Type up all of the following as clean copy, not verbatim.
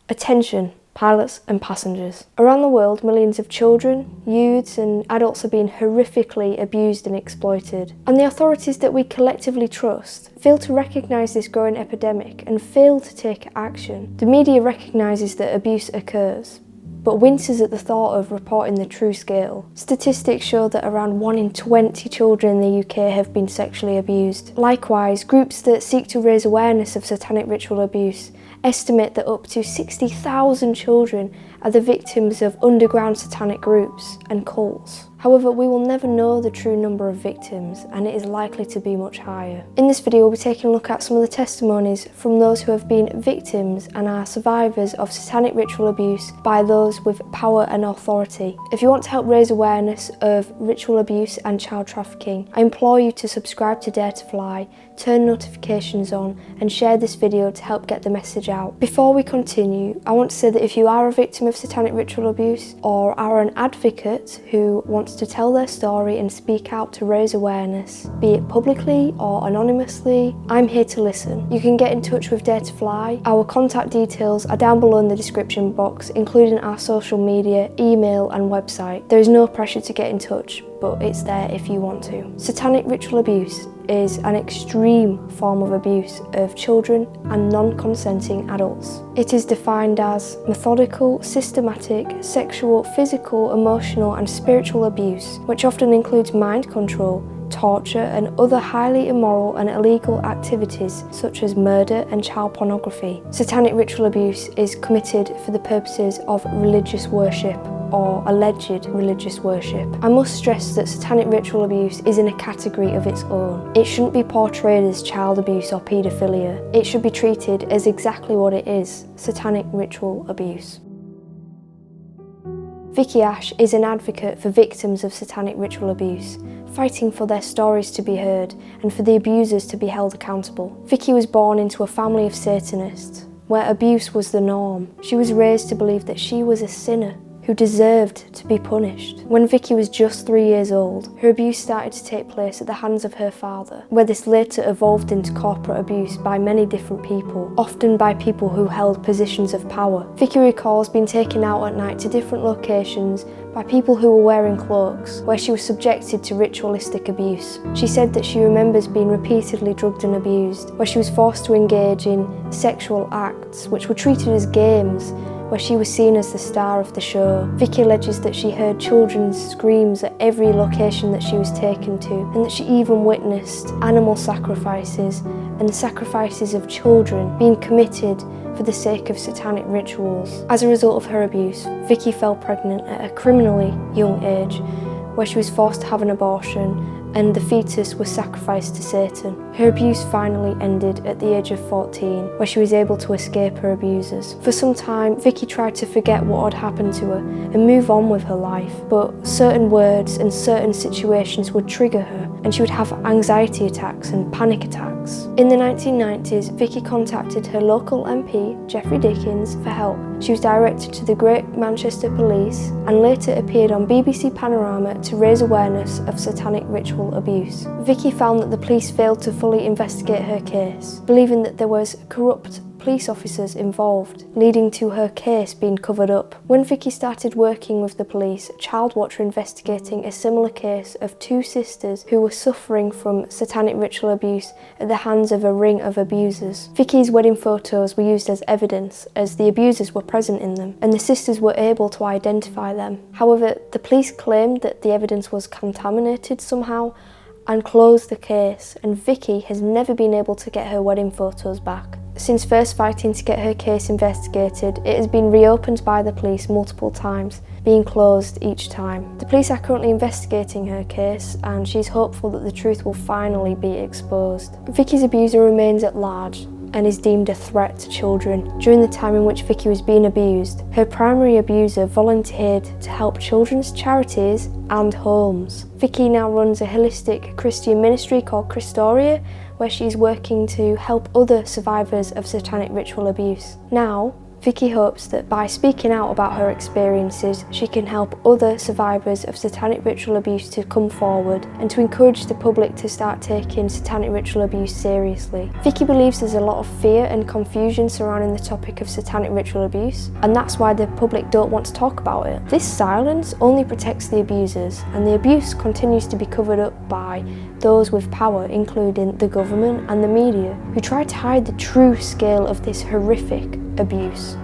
Attention, pilots and passengers. Around the world, millions of children, youths and adults are being horrifically abused and exploited. And the authorities that we collectively trust fail to recognise this growing epidemic and fail to take action. The media recognises that abuse occurs, but winces at the thought of reporting the true scale. Statistics show that around 1 in 20 children in the UK have been sexually abused. Likewise, groups that seek to raise awareness of satanic ritual abuse estimate that up to 60,000 children are the victims of underground satanic groups and cults. However, we will never know the true number of victims, and it is likely to be much higher. In this video, we'll be taking a look at some of the testimonies from those who have been victims and are survivors of satanic ritual abuse by those with power and authority. If you want to help raise awareness of ritual abuse and child trafficking, I implore you to subscribe to Dare to Fly, turn notifications on, and share this video to help get the message out. Before we continue, I want to say that if you are a victim of satanic ritual abuse or are an advocate who wants to tell their story and speak out to raise awareness, be it publicly or anonymously, I'm here to listen. You can get in touch with Dare to Fly. Our contact details are down below in the description box, including our social media, email and website. There is no pressure to get in touch, but it's there if you want to. Satanic ritual abuse is an extreme form of abuse of children and non-consenting adults. It is defined as methodical, systematic, sexual, physical, emotional and spiritual abuse, which often includes mind control, torture and other highly immoral and illegal activities such as murder and child pornography. Satanic ritual abuse is committed for the purposes of religious worship or alleged religious worship. I must stress that satanic ritual abuse is in a category of its own. It shouldn't be portrayed as child abuse or paedophilia. It should be treated as exactly what it is: satanic ritual abuse. Vicki is an advocate for victims of satanic ritual abuse, fighting for their stories to be heard and for the abusers to be held accountable. Vicki was born into a family of Satanists, where abuse was the norm. She was raised to believe that she was a sinner who deserved to be punished. When Vicki was just 3 years old, her abuse started to take place at the hands of her father, where this later evolved into corporate abuse by many different people, often by people who held positions of power. Vicki recalls being taken out at night to different locations by people who were wearing cloaks, where she was subjected to ritualistic abuse. She said that she remembers being repeatedly drugged and abused, where she was forced to engage in sexual acts, which were treated as games, where she was seen as the star of the show. Vicki alleges that she heard children's screams at every location that she was taken to, and that she even witnessed animal sacrifices and the sacrifices of children being committed for the sake of satanic rituals. As a result of her abuse, Vicki fell pregnant at a criminally young age, where she was forced to have an abortion and the fetus was sacrificed to Satan. Her abuse finally ended at the age of 14, where she was able to escape her abusers. For some time, Vicki tried to forget what had happened to her and move on with her life, but certain words and certain situations would trigger her, and she would have anxiety attacks and panic attacks. In the 1990s, Vicki contacted her local MP, Geoffrey Dickens, for help. She was directed to the Great Manchester Police and later appeared on BBC Panorama to raise awareness of satanic ritual abuse. Vicki found that the police failed to fully investigate her case, believing that there was corrupt police officers involved, leading to her case being covered up. When Vicki started working with the police, a child watcher investigating a similar case of 2 sisters who were suffering from satanic ritual abuse at the hands of a ring of abusers. Vicki's wedding photos were used as evidence, as the abusers were present in them, and the sisters were able to identify them. However, the police claimed that the evidence was contaminated somehow and closed the case, and Vicki has never been able to get her wedding photos back. Since first fighting to get her case investigated, it has been reopened by the police multiple times, being closed each time. The police are currently investigating her case, and she's hopeful that the truth will finally be exposed. Vicki's abuser remains at large and is deemed a threat to children. During the time in which Vicki was being abused, her primary abuser volunteered to help children's charities and homes. Vicki now runs a holistic Christian ministry called Christoria, where she's working to help other survivors of satanic ritual abuse. Now, Vicki hopes that by speaking out about her experiences, she can help other survivors of satanic ritual abuse to come forward and to encourage the public to start taking satanic ritual abuse seriously. Vicki believes there's a lot of fear and confusion surrounding the topic of satanic ritual abuse, and that's why the public don't want to talk about it. This silence only protects the abusers, and the abuse continues to be covered up by those with power, including the government and the media, who try to hide the true scale of this horrific abuse.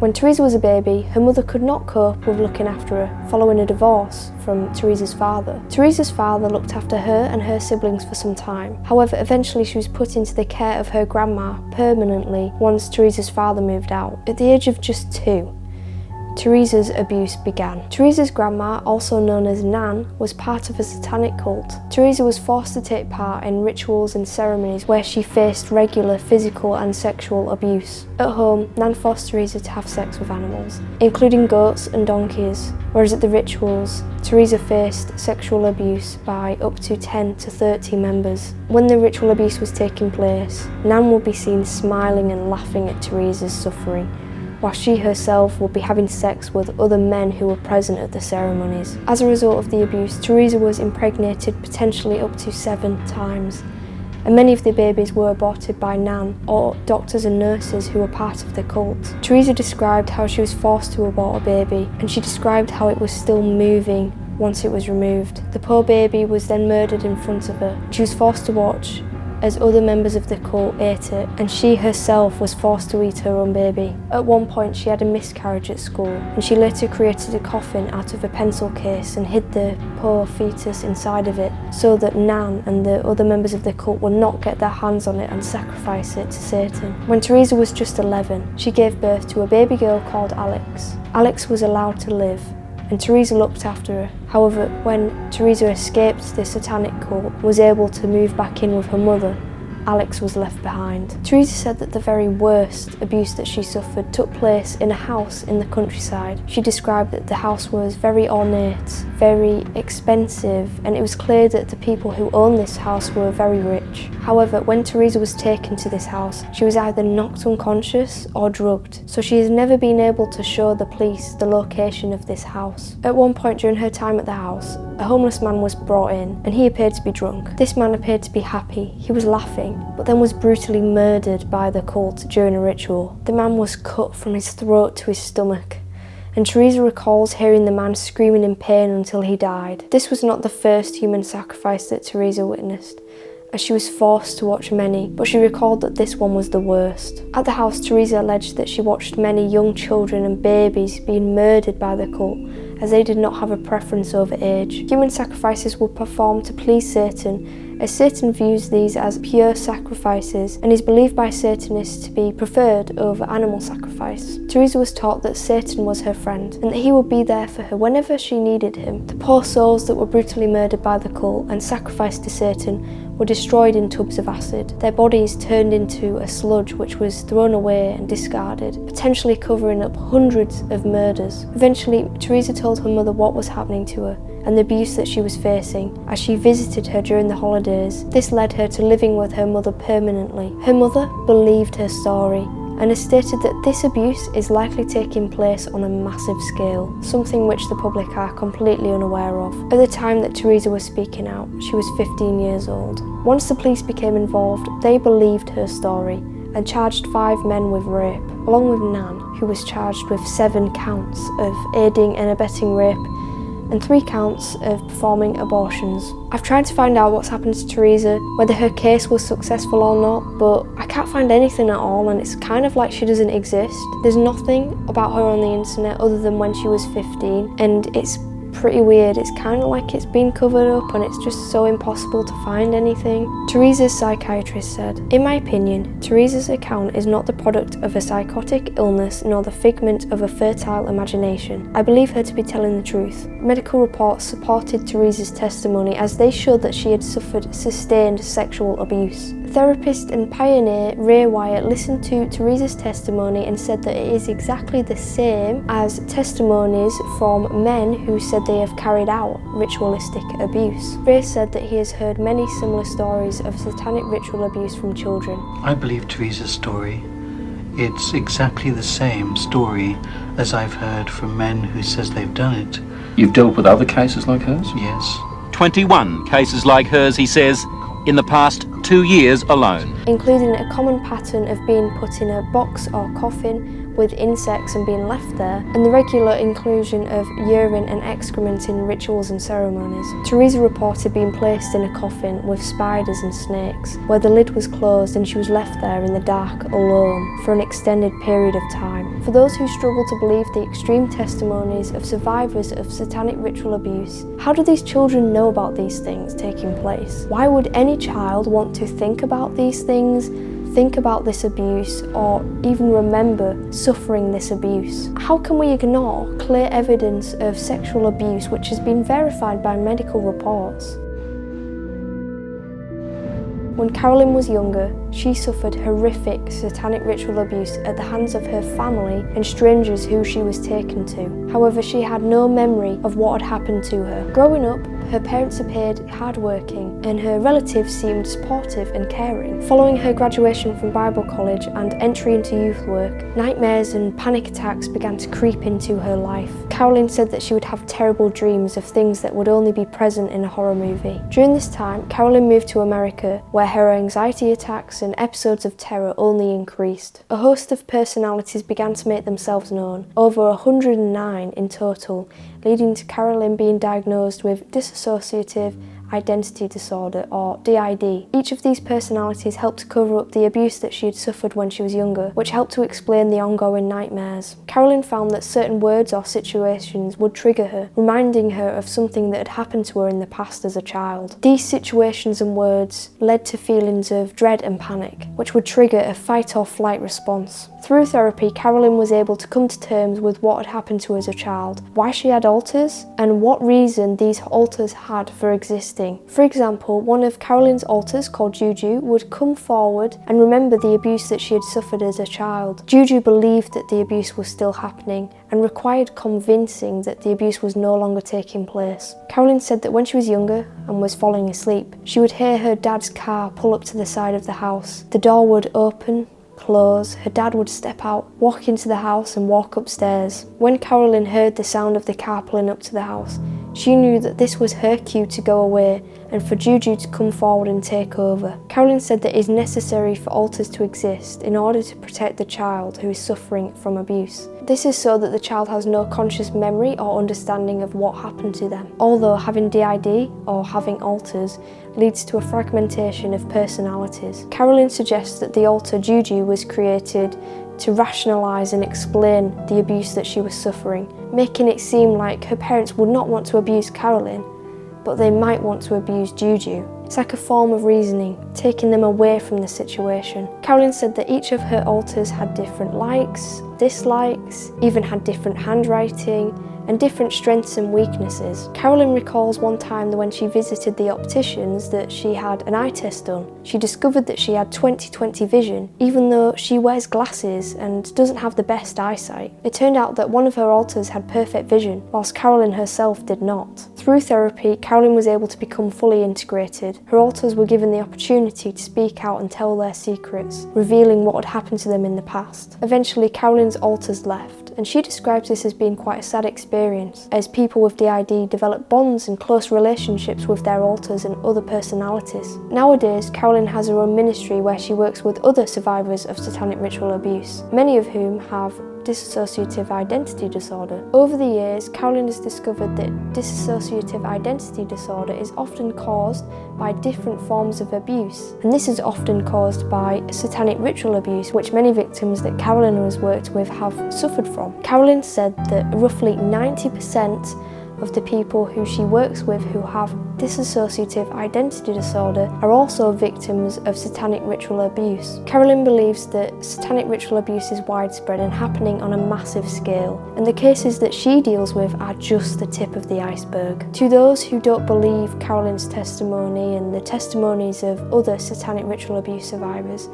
When Theresa was a baby, her mother could not cope with looking after her following a divorce from Theresa's father. Theresa's father looked after her and her siblings for some time. However, eventually she was put into the care of her grandma permanently once Theresa's father moved out. At the age of just 2, Theresa's abuse began. Theresa's grandma, also known as Nan, was part of a satanic cult. Theresa was forced to take part in rituals and ceremonies where she faced regular physical and sexual abuse. At home, Nan forced Theresa to have sex with animals, including goats and donkeys, whereas at the rituals, Theresa faced sexual abuse by up to 10 to 30 members. When the ritual abuse was taking place, Nan would be seen smiling and laughing at Theresa's suffering, while she herself would be having sex with other men who were present at the ceremonies. As a result of the abuse, Theresa was impregnated potentially up to 7 times, and many of the babies were aborted by Nan or doctors and nurses who were part of the cult. Theresa described how she was forced to abort a baby, and she described how it was still moving once it was removed. The poor baby was then murdered in front of her. She was forced to watch as other members of the cult ate it, and she herself was forced to eat her own baby. At one point she had a miscarriage at school, and she later created a coffin out of a pencil case and hid the poor fetus inside of it so that Nan and the other members of the cult would not get their hands on it and sacrifice it to Satan. When Theresa was just 11, she gave birth to a baby girl called Alex. Alex was allowed to live, and Theresa looked after her. However, when Theresa escaped the satanic cult and was able to move back in with her mother, Alex was left behind. Theresa said that the very worst abuse that she suffered took place in a house in the countryside. She described that the house was very ornate, very expensive, and it was clear that the people who owned this house were very rich. However, when Theresa was taken to this house, she was either knocked unconscious or drugged, so she has never been able to show the police the location of this house. At one point during her time at the house, a homeless man was brought in, and he appeared to be drunk. This man appeared to be happy. He was laughing, but then was brutally murdered by the cult during a ritual. The man was cut from his throat to his stomach, and Theresa recalls hearing the man screaming in pain until he died. This was not the first human sacrifice that Theresa witnessed, as she was forced to watch many, but she recalled that this one was the worst. At the house, Theresa alleged that she watched many young children and babies being murdered by the cult, as they did not have a preference over age. Human sacrifices were performed to please Satan, as Satan views these as pure sacrifices and is believed by Satanists to be preferred over animal sacrifice. Theresa was taught that Satan was her friend and that he would be there for her whenever she needed him. The poor souls that were brutally murdered by the cult and sacrificed to Satan were destroyed in tubs of acid, their bodies turned into a sludge which was thrown away and discarded, potentially covering up hundreds of murders. Eventually, Theresa told her mother what was happening to her and the abuse that she was facing as she visited her during the holidays. This led her to living with her mother permanently. Her mother believed her story and has stated that this abuse is likely taking place on a massive scale, something which the public are completely unaware of. At the time that Theresa was speaking out, she was 15 years old. Once the police became involved, they believed her story and charged 5 men with rape, along with Nan, who was charged with 7 counts of aiding and abetting rape and 3 counts of performing abortions. I've tried to find out what's happened to Theresa, whether her case was successful or not, but I can't find anything at all, and it's kind of like she doesn't exist. There's nothing about her on the internet other than when she was 15, and it's pretty weird. It's kind of like it's been covered up and it's just so impossible to find anything. Theresa's psychiatrist said, "In my opinion, Theresa's account is not the product of a psychotic illness nor the figment of a fertile imagination. I believe her to be telling the truth." Medical reports supported Theresa's testimony as they showed that she had suffered sustained sexual abuse. Therapist and pioneer Ray Wyatt listened to Theresa's testimony and said that it is exactly the same as testimonies from men who said they have carried out ritualistic abuse. Ray said that he has heard many similar stories of satanic ritual abuse from children. I believe Theresa's story It's exactly the same story as I've heard from men who says they've done it. You've dealt with other cases like hers? Yes. 21 cases like hers, he says, in the past 2 years alone. Including a common pattern of being put in a box or coffin with insects and being left there, and the regular inclusion of urine and excrement in rituals and ceremonies. Theresa reported being placed in a coffin with spiders and snakes, where the lid was closed and she was left there in the dark alone for an extended period of time. For those who struggle to believe the extreme testimonies of survivors of satanic ritual abuse, how do these children know about these things taking place? Why would any child want to think about these things, think about this abuse, or even remember suffering this abuse? How can we ignore clear evidence of sexual abuse which has been verified by medical reports? When Carolyn was younger, she suffered horrific satanic ritual abuse at the hands of her family and strangers who she was taken to. However, she had no memory of what had happened to her. Growing up, her parents appeared hardworking and her relatives seemed supportive and caring. Following her graduation from Bible college and entry into youth work, nightmares and panic attacks began to creep into her life. Carolyn said that she would have terrible dreams of things that would only be present in a horror movie. During this time, Carolyn moved to America, where her anxiety attacks and episodes of terror only increased. A host of personalities began to make themselves known, over 109 in total, leading to Carolyn being diagnosed with dissociative identity disorder, or DID. Each of these personalities helped to cover up the abuse that she had suffered when she was younger, which helped to explain the ongoing nightmares. Carolyn found that certain words or situations would trigger her, reminding her of something that had happened to her in the past as a child. These situations and words led to feelings of dread and panic, which would trigger a fight or flight response. Through therapy, Carolyn was able to come to terms with what had happened to her as a child, why she had alters, and what reason these alters had for existing. For example, one of Carolyn's alters, called Juju, would come forward and remember the abuse that she had suffered as a child. Juju believed that the abuse was still happening and required convincing that the abuse was no longer taking place. Carolyn said that when she was younger and was falling asleep, she would hear her dad's car pull up to the side of the house. The door would open, close, her dad would step out, walk into the house and walk upstairs. When Carolyn heard the sound of the car pulling up to the house, she knew that this was her cue to go away and for Juju to come forward and take over. Carolyn said that it is necessary for alters to exist in order to protect the child who is suffering from abuse. This is so that the child has no conscious memory or understanding of what happened to them. Although having DID, or having alters, leads to a fragmentation of personalities. Carolyn suggests that the alter Juju was created to rationalise and explain the abuse that she was suffering, making it seem like her parents would not want to abuse Carolyn, but they might want to abuse Juju. It's like a form of reasoning, taking them away from the situation. Carolyn said that each of her alters had different likes, dislikes, even had different handwriting, and different strengths and weaknesses. Carolyn recalls one time that when she visited the opticians that she had an eye test done. She discovered that she had 20/20 vision, even though she wears glasses and doesn't have the best eyesight. It turned out that one of her alters had perfect vision, whilst Carolyn herself did not. Through therapy, Carolyn was able to become fully integrated. Her alters were given the opportunity to speak out and tell their secrets, revealing what had happened to them in the past. Eventually, Carolyn's alters left, and she describes this as being quite a sad experience, as people with DID develop bonds and close relationships with their alters and other personalities. Nowadays, Carolyn has her own ministry where she works with other survivors of satanic ritual abuse, many of whom have dissociative identity disorder. Over the years, Carolyn has discovered that dissociative identity disorder is often caused by different forms of abuse, and this is often caused by satanic ritual abuse, which many victims that Carolyn has worked with have suffered from. Carolyn said that roughly 90% of the people who she works with who have dissociative identity disorder are also victims of satanic ritual abuse. Carolyn believes that satanic ritual abuse is widespread and happening on a massive scale, and the cases that she deals with are just the tip of the iceberg. To those who don't believe Carolyn's testimony and the testimonies of other satanic ritual abuse survivors,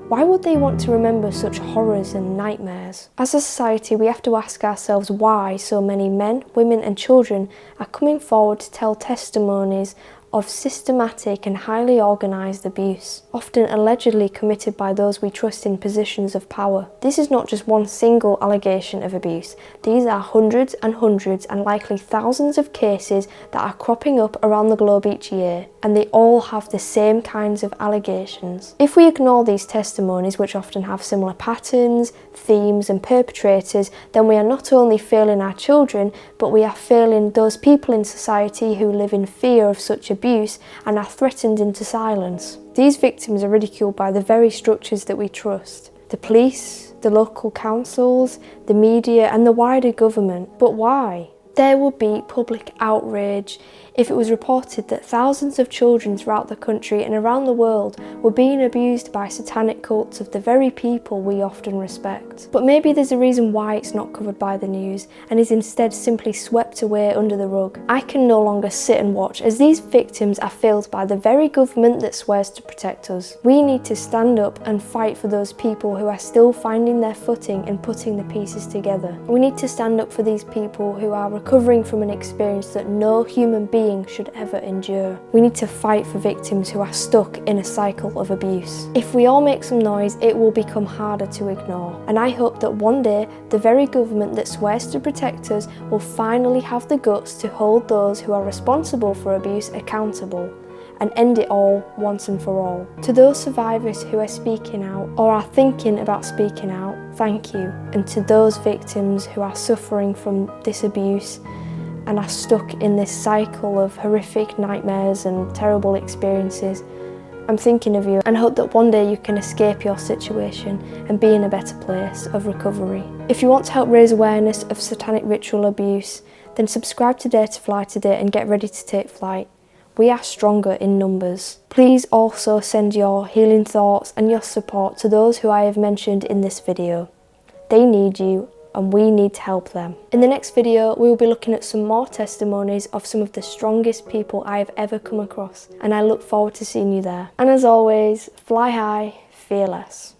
why would they want to remember such horrors and nightmares? As a society, we have to ask ourselves why so many men, women and children are coming forward to tell testimonies of systematic and highly organised abuse, often allegedly committed by those we trust in positions of power. This is not just one single allegation of abuse. These are hundreds and likely thousands of cases that are cropping up around the globe each year, and they all have the same kinds of allegations. If we ignore these testimonies, which often have similar patterns, themes and perpetrators, then we are not only failing our children, but we are failing those people in society who live in fear of such abuse and are threatened into silence. These victims are ridiculed by the very structures that we trust: the police, the local councils, the media and the wider government. But why? There would be public outrage if it was reported that thousands of children throughout the country and around the world were being abused by satanic cults of the very people we often respect. But maybe there's a reason why it's not covered by the news and is instead simply swept away under the rug. I can no longer sit and watch as these victims are failed by the very government that swears to protect us. We need to stand up and fight for those people who are still finding their footing and putting the pieces together. We need to stand up for these people who are recovering from an experience that no human being should ever endure. We need to fight for victims who are stuck in a cycle of abuse. If we all make some noise, it will become harder to ignore. And I hope that one day, the very government that swears to protect us will finally have the guts to hold those who are responsible for abuse accountable and end it all once and for all. To those survivors who are speaking out or are thinking about speaking out, thank you. And to those victims who are suffering from this abuse and are stuck in this cycle of horrific nightmares and terrible experiences, I'm thinking of you and hope that one day you can escape your situation and be in a better place of recovery. If you want to help raise awareness of satanic ritual abuse, then subscribe to Dare to Fly today and get ready to take flight. We are stronger in numbers. Please also send your healing thoughts and your support to those who I have mentioned in this video. They need you and we need to help them. In the next video, we will be looking at some more testimonies of some of the strongest people I have ever come across, and I look forward to seeing you there. And as always, fly high, fear less.